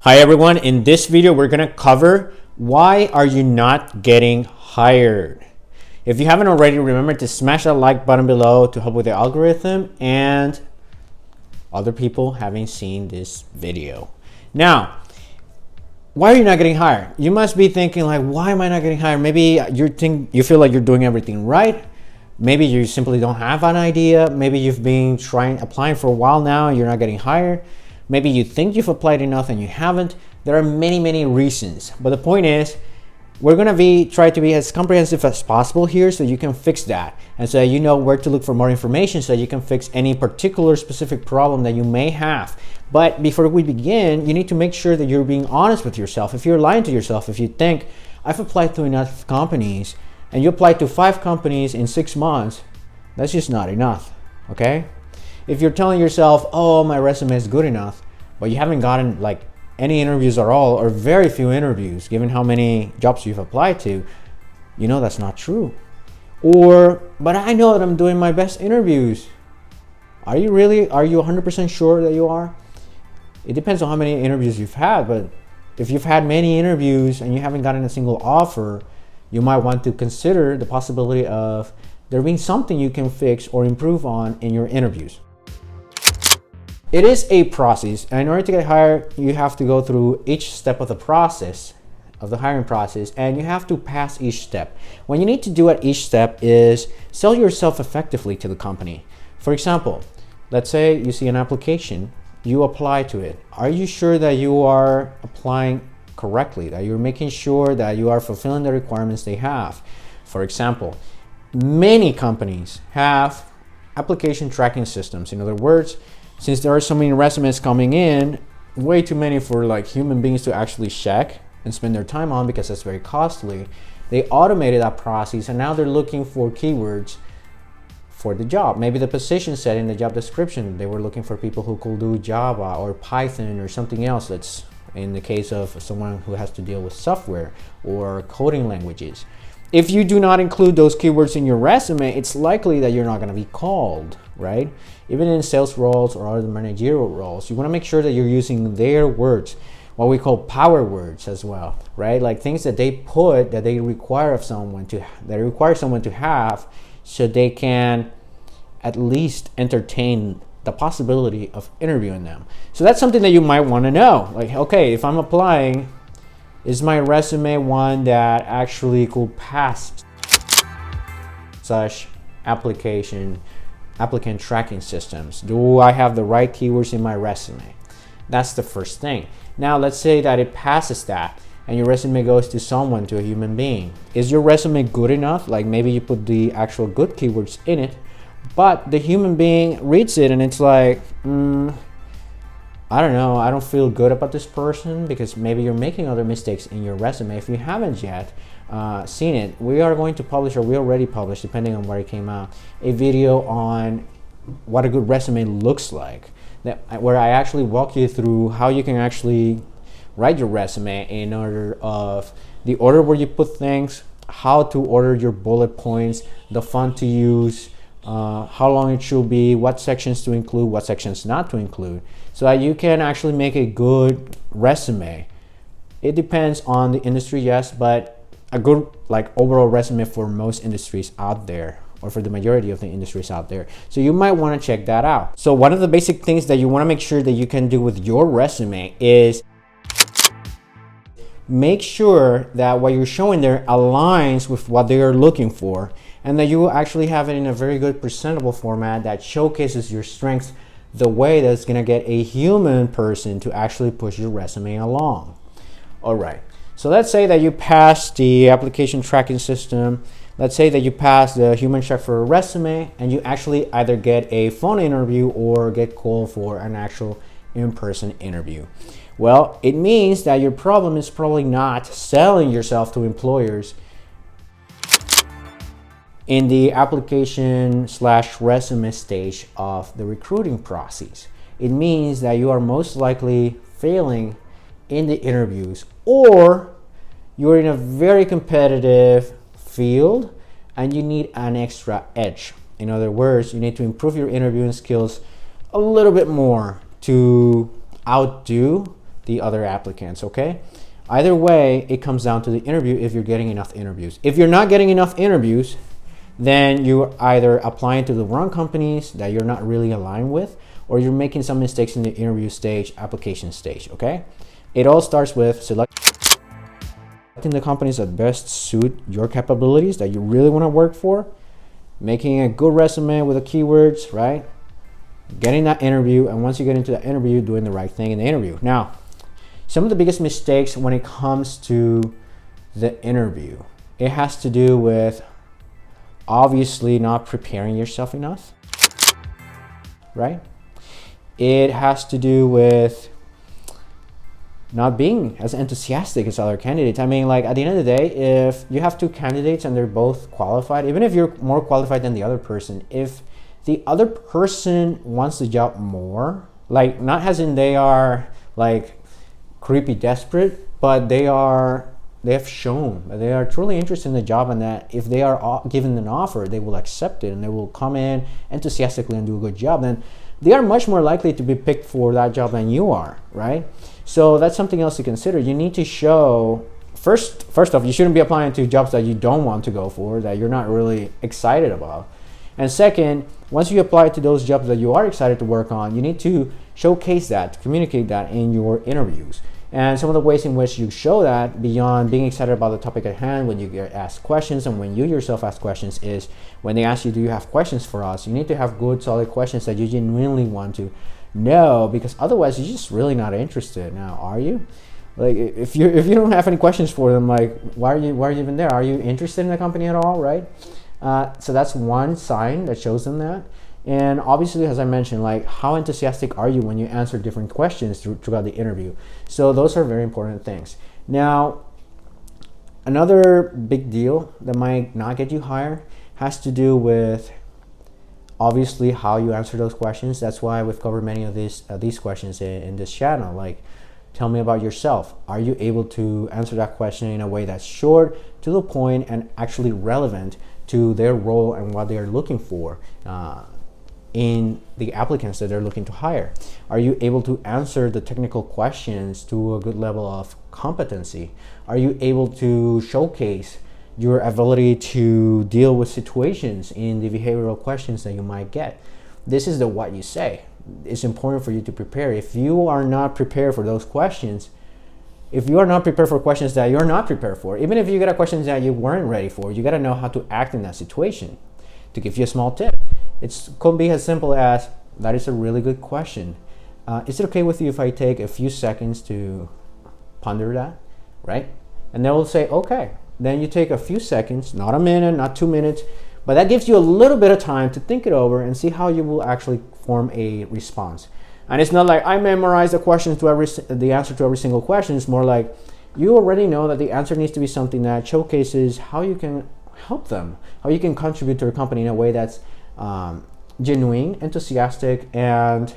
Hi everyone, in this video we're going to cover why are you not getting hired. If you haven't already, remember to smash that like button below to help with the algorithm and other people having seen this video. Now, why are you not getting hired? You must be thinking like, why am I not getting hired? Maybe you feel like you're doing everything right. Maybe you simply don't have an idea. Maybe you've been applying for a while now and you're not getting hired. Maybe you think you've applied enough and you haven't. There are many reasons. But the point is, we're going to try to be as comprehensive as possible here so you can fix that. And so you know where to look for more information so you can fix any particular specific problem that you may have. But before we begin, you need to make sure that you're being honest with yourself. If you're lying to yourself, if you think, I've applied to enough companies, and you applied to 5 companies in 6 months, that's just not enough, okay? If you're telling yourself, oh, my resume is good enough, but you haven't gotten like any interviews at all or very few interviews, given how many jobs you've applied to, you know that's not true. Or, but I know that I'm doing my best interviews. Are you 100% sure that you are? It depends on how many interviews you've had, but if you've had many interviews and you haven't gotten a single offer, you might want to consider the possibility of there being something you can fix or improve on in your interviews. It is a process, and in order to get hired, you have to go through each step of the process, of the hiring process, and you have to pass each step. What you need to do at each step is sell yourself effectively to the company. For example, let's say you see an application, you apply to it. Are you sure that you are applying correctly, that you're making sure that you are fulfilling the requirements they have? For example, many companies have application tracking systems. In other words, since there are so many resumes coming in, way too many for like human beings to actually check and spend their time on because that's very costly, they automated that process and now they're looking for keywords for the job. Maybe the position said in the job description they were looking for people who could do Java or Python or something else that's in the case of someone who has to deal with software or coding languages. If you do not include those keywords in your resume, it's likely that you're not going to be called, right? Even in sales roles or other managerial roles, you want to make sure that you're using their words, what we call power words as well, right? Like things that they put that they require of someone to have so they can at least entertain the possibility of interviewing them. So that's something that you might want to know. Like, okay, if I'm applying, is my resume one that actually could pass such applicant tracking systems? Do I have the right keywords in my resume? That's the first thing. Now let's say that it passes that and your resume goes to someone, to a human being. Is your resume good enough? Like maybe you put the actual good keywords in it, but the human being reads it and it's like, I don't know, I don't feel good about this person, because maybe you're making other mistakes in your resume. If you haven't yet seen it, we are going to publish, or we already published, depending on where it came out, a video on what a good resume looks like, where I actually walk you through how you can actually write your resume in order of the order where you put things, how to order your bullet points, the font to use, how long it should be, what sections to include, what sections not to include, so that you can actually make a good resume. It depends on the industry, yes, but a good like overall resume for most industries out there, or for the majority of the industries out there. So you might want to check that out. So one of the basic things that you want to make sure that you can do with your resume is make sure that what you're showing there aligns with what they are looking for, and that you actually have it in a very good presentable format that showcases your strengths the way that's going to get a human person to actually push your resume along. All right, so let's say that you pass the application tracking system. Let's say that you pass the human check for a resume and you actually either get a phone interview or get called for an actual in-person interview. Well, it means that your problem is probably not selling yourself to employers in the application/resume stage of the recruiting process. It means that you are most likely failing in the interviews, or you're in a very competitive field and you need an extra edge. In other words, you need to improve your interviewing skills a little bit more to outdo the other applicants, okay? Either way, it comes down to the interview if you're getting enough interviews. If you're not getting enough interviews, then you're either applying to the wrong companies that you're not really aligned with, or you're making some mistakes in the interview stage, application stage, okay? It all starts with selecting the companies that best suit your capabilities that you really want to work for, making a good resume with the keywords, right? Getting that interview, and once you get into that interview, doing the right thing in the interview. Now, some of the biggest mistakes when it comes to the interview, it has to do with obviously not preparing yourself enough, right? It has to do with not being as enthusiastic as other candidates. I mean, like, at the end of the day, if you have two candidates and they're both qualified, even if you're more qualified than the other person, if the other person wants the job more, like, not as in they are like creepy desperate, but they have shown that they are truly interested in the job, and that if they are given an offer, they will accept it and they will come in enthusiastically and do a good job, then they are much more likely to be picked for that job than you are, right? So that's something else to consider. You need to show, first off, you shouldn't be applying to jobs that you don't want to go for, that you're not really excited about. And second, once you apply to those jobs that you are excited to work on, you need to showcase that, to communicate that in your interviews. And some of the ways in which you show that, beyond being excited about the topic at hand, when you get asked questions and when you yourself ask questions, is when they ask you, do you have questions for us? You need to have good, solid questions that you genuinely want to know, because otherwise you're just really not interested. Now, are you? Like, if you don't have any questions for them, like, why are you even there? Are you interested in the company at all, right? So that's one sign that shows them that. And obviously, as I mentioned, like, how enthusiastic are you when you answer different questions throughout the interview? So those are very important things. Now, another big deal that might not get you hired has to do with obviously how you answer those questions. That's why we've covered many of these questions in this channel. Like, tell me about yourself. Are you able to answer that question in a way that's short, to the point, and actually relevant to their role and what they are looking for in the applicants that they're looking to hire? Are you able to answer the technical questions to a good level of competency? Are you able to showcase your ability to deal with situations in the behavioral questions that you might get? This is the what you say. It's important for you to prepare. If you are not prepared for those questions, if you are not prepared for questions that you're not prepared for, even if you get a question that you weren't ready for, you got to know how to act in that situation. To give you a small tip, it could be as simple as, that is a really good question. Is it okay with you if I take a few seconds to ponder that, right? And they will say, okay. Then you take a few seconds, not a minute, not 2 minutes, but that gives you a little bit of time to think it over and see how you will actually form a response. And it's not like I memorize the answer to every single question. It's more like you already know that the answer needs to be something that showcases how you can help them, how you can contribute to a company in a way that's genuine, enthusiastic, and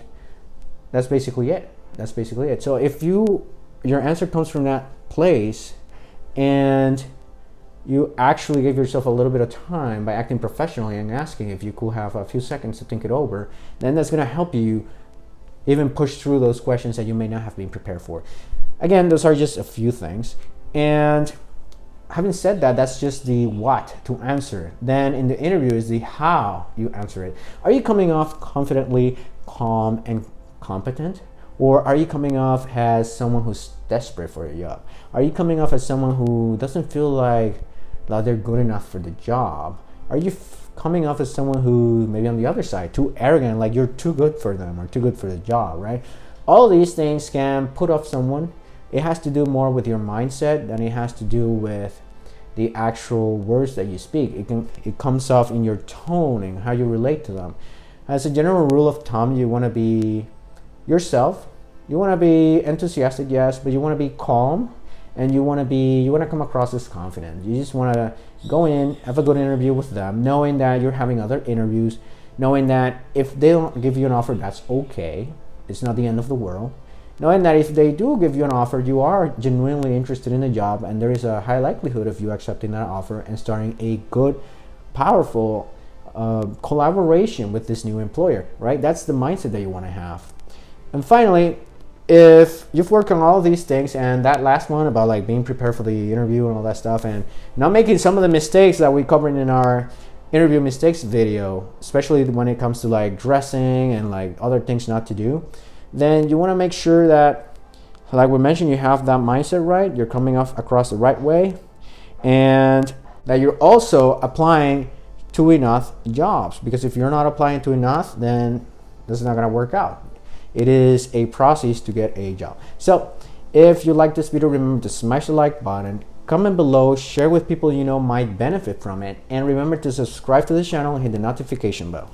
that's basically it. So if your answer comes from that place, and you actually give yourself a little bit of time by acting professionally and asking if you could have a few seconds to think it over, then that's going to help you even push through those questions that you may not have been prepared for. Again, those are just a few things. And having said that, that's just the what to answer. Then in the interview is the how you answer it. Are you coming off confidently, calm, and competent? Or are you coming off as someone who's desperate for a job? Are you coming off as someone who doesn't feel like that they're good enough for the job? Are you coming off as someone who maybe on the other side, too arrogant, like you're too good for them or too good for the job, right? All these things can put off someone. It has to do more with your mindset than it has to do with the actual words that you speak. It comes off in your tone and how you relate to them. As a general rule of thumb, you want to be yourself. You want to be enthusiastic, yes, but you want to be calm, and you want to come across as confident. You just want to go in, have a good interview with them, knowing that you're having other interviews, knowing that if they don't give you an offer, that's okay. It's not the end of the world. Knowing that if they do give you an offer, you are genuinely interested in the job, and there is a high likelihood of you accepting that offer and starting a good, powerful collaboration with this new employer, right? That's the mindset that you want to have. And finally, if you've worked on all of these things, and that last one about like being prepared for the interview and all that stuff, and not making some of the mistakes that we covered in our interview mistakes video, especially when it comes to like dressing and like other things not to do, then you want to make sure that, like we mentioned, you have that mindset right, you're coming off across the right way, and that you're also applying to enough jobs. Because if you're not applying to enough, then this is not going to work out. It is a process to get a job. So if you like this video, remember to smash the like button, comment below, share with people you know might benefit from it, and remember to subscribe to the channel and hit the notification bell.